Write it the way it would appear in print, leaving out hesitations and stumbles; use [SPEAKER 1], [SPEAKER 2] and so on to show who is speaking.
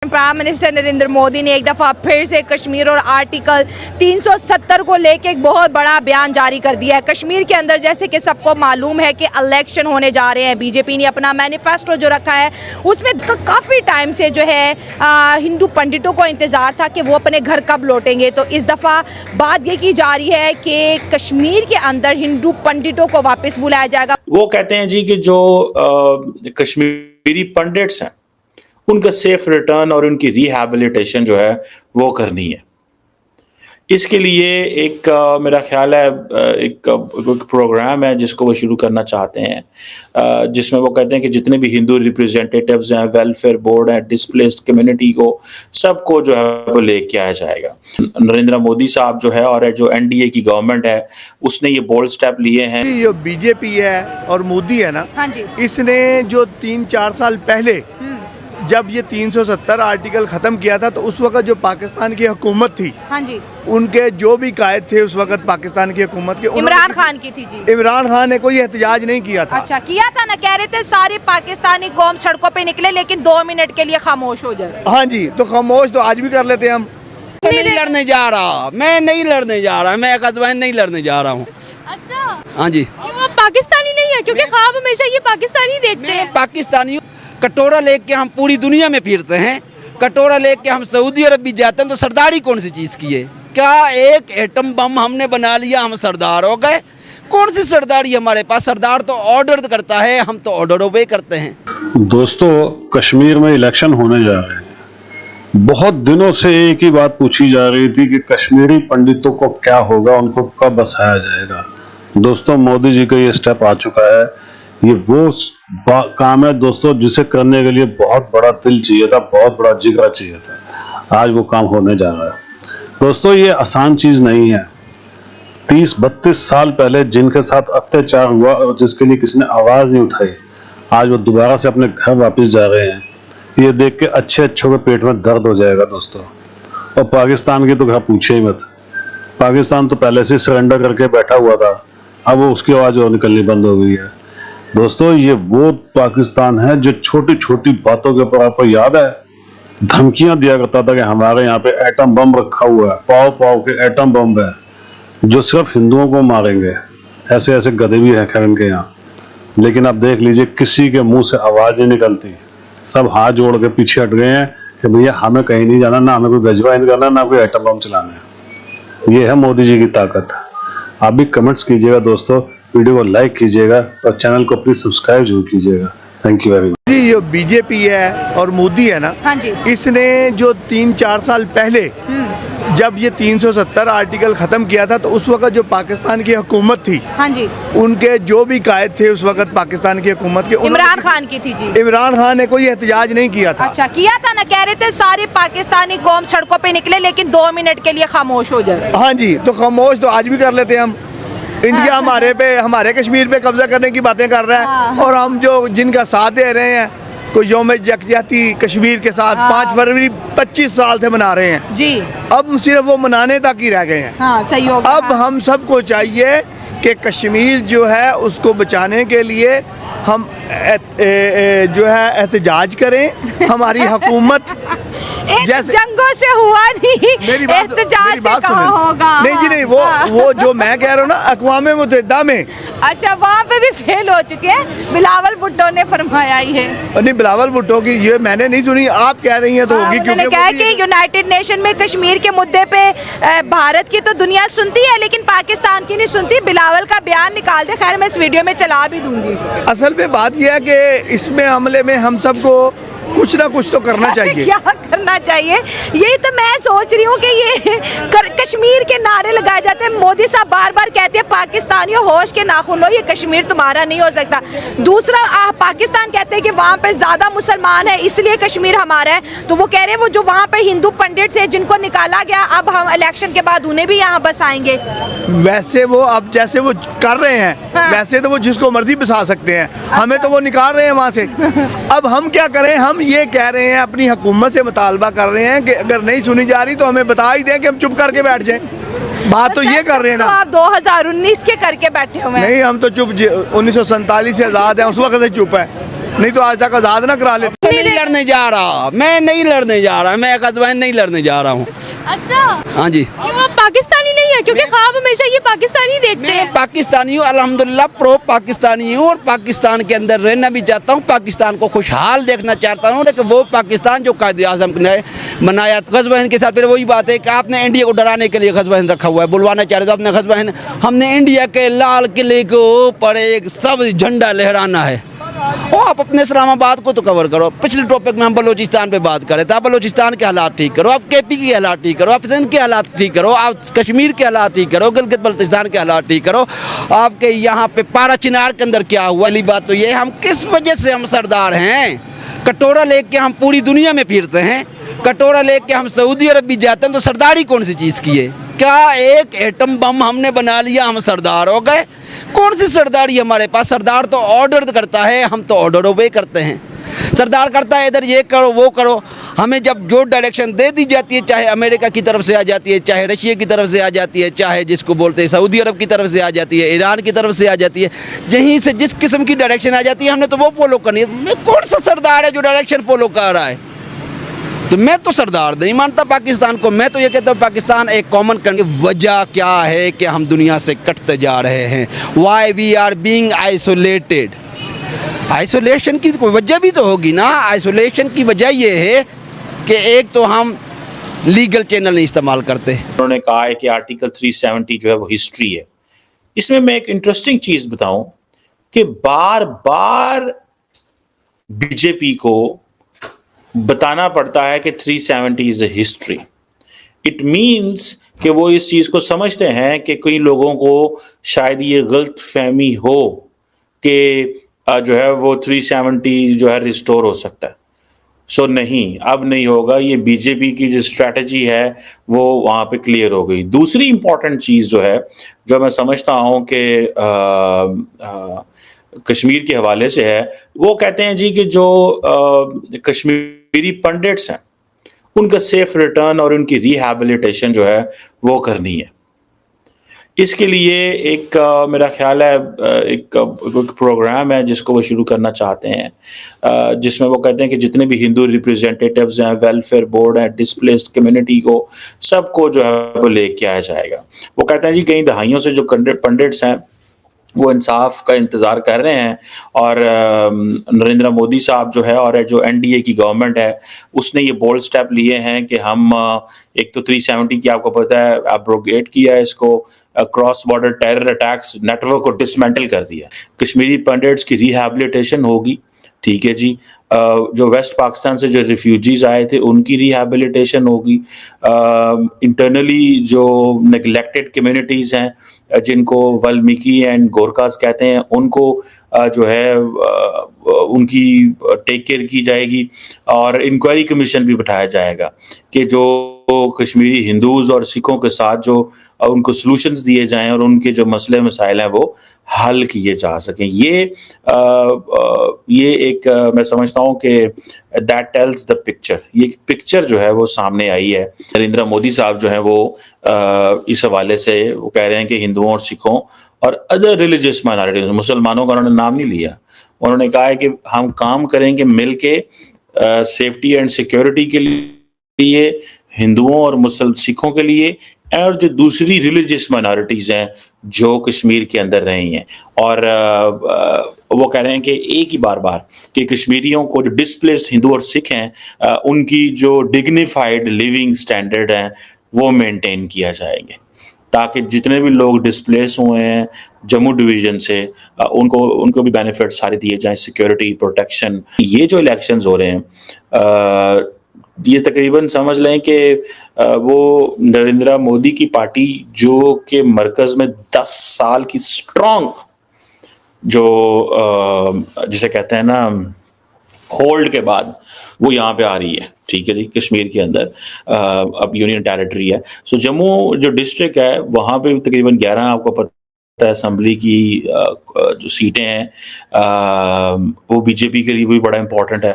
[SPEAKER 1] Prime minister Narendra Modi ने एक दफ़ा फिर से कश्मीर और आर्टिकल 370 को लेके एक बहुत बड़ा बयान जारी कर दिया है। कश्मीर के अंदर जैसे कि सबको मालूम है कि इलेक्शन होने जा रहे हैं, बीजेपी ने अपना मैनिफेस्टो जो रखा है उसमें काफ़ी टाइम से जो है हिंदू पंडितों को इंतज़ार था कि वो अपने घर कब लौटेंगे। तो इस दफ़ा बात ये की जा रही है कि कश्मीर के अंदर हिंदू पंडितों को वापस बुलाया जाएगा।
[SPEAKER 2] वो कहते हैं जी कि जो कश्मीरी पंडित्स हैं उनका सेफ रिटर्न और उनकी रिहैबिलिटेशन जो है वो करनी है। इसके लिए एक मेरा ख्याल है एक प्रोग्राम है जिसको वो शुरू करना चाहते हैं, जिसमें वो कहते हैं कि जितने भी हिंदू रिप्रेजेंटेटिव्स हैं, वेलफेयर बोर्ड है, डिस्प्लेस्ड कम्युनिटी को सबको जो है वो लेके आया जाएगा। नरेंद्र मोदी साहब जो है और जो एनडीए की गवर्नमेंट है उसने ये बोल्ड स्टेप लिए हैं।
[SPEAKER 3] जो बीजेपी है और मोदी है ना,
[SPEAKER 1] हाँ जी,
[SPEAKER 3] इसने जो 3-4 साल पहले जब ये 370 आर्टिकल ख़त्म किया था तो उस वक्त जो पाकिस्तान की हुकूमत थी,
[SPEAKER 1] हाँ जी,
[SPEAKER 3] उनके जो भी कायद थे उस वक्त पाकिस्तान की हुकूमत के,
[SPEAKER 1] इमरान खान की थी जी।
[SPEAKER 3] इमरान खान ने कोई एहतजाज नहीं किया था।
[SPEAKER 1] अच्छा किया था ना, कह रहे थे सारी पाकिस्तानी कौम सड़कों पे निकले लेकिन 2 मिनट के लिए खामोश हो जाए।
[SPEAKER 3] हाँ जी, तो खामोश तो आज भी कर लेते हैं हम।
[SPEAKER 4] नहीं लड़ने जा रहा, मैं नहीं लड़ने जा रहा, मैं अकदवान नहीं लड़ने जा रहा हूँ।
[SPEAKER 5] अच्छा,
[SPEAKER 4] हाँ जी,
[SPEAKER 5] क्यों आप पाकिस्तानी नहीं है? क्योंकि ख्वाब हमेशा ये पाकिस्तानी देखते हैं।
[SPEAKER 4] पाकिस्तानी कटोरा लेके हम पूरी दुनिया में फिरते हैं, कटोरा लेके हम सऊदी अरब भी जाते हैं, तो सरदारी कौन सी चीज़ की है? क्या एक एटम बम हमने बना लिया हम सरदार हो गए? कौन सी सरदारी हमारे पास? सरदार तो ऑर्डर करता है, हम तो ऑर्डर ओबे करते हैं।
[SPEAKER 6] दोस्तों, कश्मीर में इलेक्शन होने जा रहे हैं। बहुत दिनों से एक ही बात पूछी जा रही थी कि कश्मीरी पंडितों को क्या होगा, उनको कब बसाया जाएगा। दोस्तों, मोदी जी का ये स्टेप आ चुका है। ये वो काम है दोस्तों जिसे करने के लिए बहुत बड़ा दिल चाहिए था, बहुत बड़ा जिगरा चाहिए था। आज वो काम होने जा रहा है। दोस्तों, ये आसान चीज नहीं है। 30-32 साल पहले जिनके साथ अत्याचार हुआ और जिसके लिए किसी ने आवाज नहीं उठाई, आज वो दोबारा से अपने घर वापस जा रहे हैं। ये देख के अच्छे के पेट में दर्द हो जाएगा दोस्तों। और पाकिस्तान की तो घर पूछे ही मत। पाकिस्तान तो पहले से सरेंडर करके बैठा हुआ था, अब वो उसकी आवाज और निकलनी बंद हो गई है। दोस्तों, ये वो पाकिस्तान है जो छोटी छोटी बातों के ऊपर आपको याद है धमकियां दिया करता था कि हमारे यहाँ पे एटम बम रखा हुआ है, पाव पाव के एटम बम है जो सिर्फ हिंदुओं को मारेंगे। ऐसे ऐसे गधे भी हैं खैर इनके यहाँ। लेकिन अब देख लीजिए, किसी के मुंह से आवाज नहीं निकलती। सब हाथ जोड़ के पीछे हट गए हैं कि भैया हमें कहीं नहीं जाना, ना हमें कोई गजवा नहीं करना, ना कोई एटम बम चलाना है। ये है मोदी जी की ताकत। आप भी कमेंट्स कीजिएगा दोस्तों, वीडियो को लाइक कीजिएगा और चैनल को प्लीज सब्सक्राइब जरूर कीजिएगा। Thank you very much.
[SPEAKER 3] जी, जो बीजेपी है और मोदी है ना,
[SPEAKER 1] हाँ जी,
[SPEAKER 3] इसने जो 3-4 साल पहले जब ये 370 आर्टिकल ख़त्म किया था तो उस वक्त जो पाकिस्तान की हुकूमत थी,
[SPEAKER 1] हाँ जी,
[SPEAKER 3] उनके जो भी कायद थे उस वक्त पाकिस्तान की हुकूमत के,
[SPEAKER 1] इमरान खान की थी जी।
[SPEAKER 3] इमरान खान ने कोई एहतजाज नहीं किया था।
[SPEAKER 1] अच्छा किया था ना, कह रहे थे सारी पाकिस्तानी कौम सड़कों पे निकले लेकिन 2 मिनट के लिए खामोश हो जाए।
[SPEAKER 3] हाँ जी, तो खामोश तो आज भी कर लेते हैं हम। इंडिया हमारे कश्मीर पे कब्जा करने की बातें कर रहा है और हम जो जिनका साथ दे रहे हैं, कोई यौम यकजहती कश्मीर के साथ 5 फरवरी 25 साल से मना रहे हैं
[SPEAKER 1] जी।
[SPEAKER 3] अब सिर्फ वो मनाने तक ही रह गए हैं।
[SPEAKER 1] हाँ, सही होगा।
[SPEAKER 3] अब हम सबको चाहिए कि कश्मीर जो है उसको बचाने के लिए हम जो है एहतजाज करें। हमारी हुकूमत
[SPEAKER 1] जैसे जंगों से हुआ नहीं, एहतजाज से कहाँ होगा।
[SPEAKER 3] नहीं जी नहीं, वो जो मैं कह रहा हूँ ना, अक़वाम मुत्तहिदा में।
[SPEAKER 1] अच्छा, वहाँ पे भी फेल हो चुके हैं, बिलावल भुट्टो ने फरमाया ही है।
[SPEAKER 3] नहीं, बिलावल भुट्टो की ये मैंने नहीं सुनी, आप कह रही हैं तो होगी।
[SPEAKER 1] क्योंकि क्या कि यूनाइटेड नेशन में कश्मीर के मुद्दे पे भारत की तो दुनिया सुनती है लेकिन पाकिस्तान की नहीं सुनती। बिलावल का बयान निकाल दे, खैर मैं इस वीडियो में चला भी दूंगी। असल
[SPEAKER 3] में बात यह है कि इसमें हमले में हम सबको कुछ ना कुछ तो करना चाहिए।
[SPEAKER 1] क्या करना चाहिए, यही तो मैं सोच रही हूँ कि ये कश्मीर के नारे लगाए जाते हैं। मोदी साहब बार बार कहते हैं पाकिस्तानियों होश के नाखून लो, ये कश्मीर तुम्हारा नहीं हो सकता। दूसरा, पाकिस्तान कहते हैं कि वहाँ पे ज्यादा मुसलमान है इसलिए कश्मीर हमारा है। तो वो कह रहे हैं वो जो वहाँ पे हिंदू पंडित थे जिनको निकाला गया, अब हम इलेक्शन के बाद उन्हें भी यहाँ बसाएंगे।
[SPEAKER 3] वैसे वो अब जैसे वो कर रहे हैं, हाँ। वैसे तो वो जिसको मर्जी बसा सकते हैं। अच्छा। हमें तो वो निकाल रहे हैं वहाँ से। अब हम क्या करें? हम ये कह रहे हैं, अपनी हुकूमत से मुतालबा कर रहे हैं कि अगर नहीं सुनी जा रही तो हमें बता ही दें कि हम चुप करके बैठ जाएं। बात तो ये कर रहे हैं ना।
[SPEAKER 1] तो आप 2019 के करके बैठे हुए हैं।
[SPEAKER 3] नहीं, हम तो चुप 1947 से आज़ाद हैं, उस वक्त से चुप है। नहीं तो आज तक आज़ाद ना करा लेते।
[SPEAKER 4] नहीं लड़ने जा रहा, मैं नहीं लड़ने जा रहा, मैं अकज़वैन नहीं लड़ने जा रहा हूँ।
[SPEAKER 5] अच्छा,
[SPEAKER 4] हाँ जी,
[SPEAKER 5] क्यों आप पाकिस्तानी नहीं है? क्योंकि ख्वाब हमेशा ये पाकिस्तानी देखते
[SPEAKER 4] मैं
[SPEAKER 5] हैं।
[SPEAKER 4] पाकिस्तानी हूँ, अल्हम्दुलिल्लाह प्रो पाकिस्तानी हूँ, और पाकिस्तान के अंदर रहना भी चाहता हूँ, पाकिस्तान को खुशहाल देखना चाहता हूँ। लेकिन वो पाकिस्तान जो कायदे आज़म ने बनाया ग़ज़वा हिंद के साथ, फिर वही बात है कि आपने इंडिया को डराने के लिए ग़ज़वा हिंद रखा हुआ है, बुलवाना चाह रहे हो आपने ग़ज़वा हिंद। हमने इंडिया के लाल किले के ऊपर एक सब झंडा लहराना है। वो आप अपने इस्लामाबाद को तो कवर करो। पिछले टॉपिक में हम बलूचिस्तान पे बात कर रहे थे, आप बलूचिस्तान के हालात ठीक करो, आप केपी के हालात ठीक करो, आप सिंध के हालात ठीक करो, आप कश्मीर के हालात ठीक करो, गिलगित बल्तिस्तान के हालात ठीक करो। आपके यहाँ पे पारा चिनार के अंदर क्या हुआ? वाली बात तो ये, हम किस वजह से हम सरदार हैं? कटोरा लेके हम पूरी दुनिया में फिरते हैं, कटोरा लेके हम सऊदी अरब भी जाते हैं, तो सरदारी कौन सी चीज़ की है? क्या एक एटम बम हमने बना लिया, हम सरदार हो गए? कौन सी सरदारी हमारे पास? सरदार तो ऑर्डर करता है, हम तो ऑर्डर ओबे करते हैं। सरदार करता है इधर ये करो वो करो, हमें जब जो डायरेक्शन दे दी जाती है, चाहे अमेरिका की तरफ से आ जाती है, चाहे रशिया की तरफ से आ जाती है, चाहे जिसको बोलते हैं सऊदी अरब की तरफ से आ जाती है, ईरान की तरफ से आ जाती है, यहीं से जिस किस्म की डायरेक्शन आ जाती है हमने तो वो फॉलो करनी है। मैं कौन सा सरदार है जो डायरेक्शन फॉलो कर रहा है? तो मैं तो सरदार नहीं मानता पाकिस्तान को। मैं तो ये कहता हूँ पाकिस्तान एक कॉमन कंट्री। वजह क्या है कि हम दुनिया से कटते जा रहे हैं? Why we are being isolated. Isolation की कोई वजह भी तो होगी ना। आइसोलेशन की वजह ये है कि एक तो हम लीगल चैनल नहीं इस्तेमाल करते।
[SPEAKER 2] उन्होंने कहा है कि आर्टिकल 370 जो है वो हिस्ट्री है। इसमें मैं एक इंटरेस्टिंग चीज बताऊं कि बार बार बीजेपी को बताना पड़ता है कि 370 is a history. It means कि वो इस चीज को समझते हैं कि कई लोगों को शायद ये गलत फहमी हो कि जो है वो 370 जो है रिस्टोर हो सकता है। सो नहीं, अब नहीं होगा। ये बीजेपी की जो स्ट्रैटेजी है वो वहाँ पे क्लियर हो गई। दूसरी इंपॉर्टेंट चीज़ जो है, जो मैं समझता हूँ कि कश्मीर के हवाले से है, वो कहते हैं जी कि जो कश्मीरी पंडिट्स हैं उनका सेफ रिटर्न और उनकी रिहैबिलिटेशन जो है वो करनी है। इसके लिए एक मेरा ख्याल है एक प्रोग्राम है जिसको वो शुरू करना चाहते हैं, जिसमें वो कहते हैं कि जितने भी हिंदू रिप्रेजेंटेटिव्स हैं, वेलफेयर बोर्ड है, डिस्प्लेस्ड कम्युनिटी को सबको जो है वो लेके आया जाएगा। वो कहते हैं जी कई दहाइयों से जो पंडिट्स हैं वो इंसाफ का इंतज़ार कर रहे हैं, और नरेंद्र मोदी साहब जो है और जो एनडीए की गवर्नमेंट है उसने ये बोल्ड स्टेप लिए हैं कि हम एक तो 370 की आपको पता है एब्रोगेट किया है, इसको cross border terror attacks network को डिसमेंटल कर दिया। कश्मीरी पंडिट्स की रिहैबिलिटेशन होगी, ठीक है जी। जो वेस्ट पाकिस्तान से जो रिफ्यूजीज आए थे उनकी रिहैबिलिटेशन होगी। इंटरनली जो नेग्लेक्टेड कम्युनिटीज़ हैं जिनको वाल्मीकि एंड गोरखास कहते हैं, उनको जो है उनकी टेक केयर की जाएगी, और इंक्वायरी कमीशन भी बिठाया जाएगा कि जो कश्मीरी हिंदूज़ और सिखों के साथ जो उनको सॉल्यूशंस दिए जाएं और उनके जो मसले मसाइल हैं वो हल किए जा सकें। ये एक मैं समझता हूँ कि दैट टेल्स द पिक्चर। ये पिक्चर जो है वो सामने आई है। नरेंद्र मोदी साहब जो है वो इस हवाले से वो कह रहे हैं कि हिंदुओं और सिखों और अदर रिलीजियस माइनॉरिटीज, मुसलमानों का उन्होंने नाम नहीं लिया, उन्होंने कहा है कि हम काम करेंगे मिल के सेफ्टी एंड सिक्योरिटी के लिए, हिंदुओं और सिखों के लिए, और जो दूसरी रिलीजियस माइनॉरिटीज़ हैं जो कश्मीर के अंदर रही हैं। और वो कह रहे हैं कि एक ही बार कि कश्मीरियों को जो डिस्प्लेस्ड हिंदू और सिख हैं उनकी जो डिग्निफाइड लिविंग स्टैंडर्ड हैं वो मेंटेन किया जाएंगे, ताकि जितने भी लोग डिस्प्लेस हुए हैं जम्मू डिवीज़न से उनको भी बेनिफिट सारे दिए जाएं, सिक्योरिटी, प्रोटेक्शन। ये जो इलेक्शंस हो रहे हैं ये तकरीबन समझ लें कि वो नरेंद्र मोदी की पार्टी जो कि मरकज़ में 10 साल की स्ट्रॉन्ग जो जिसे कहते हैं ना होल्ड के बाद वो यहाँ पे आ रही है, ठीक है जी। कश्मीर के अंदर अब यूनियन टेरिटरी है। सो जम्मू जो डिस्ट्रिक्ट है वहाँ पे तकरीबन 11 आपको पता है असेंबली की जो सीटें हैं वो बीजेपी के लिए भी बड़ा इंपॉर्टेंट है।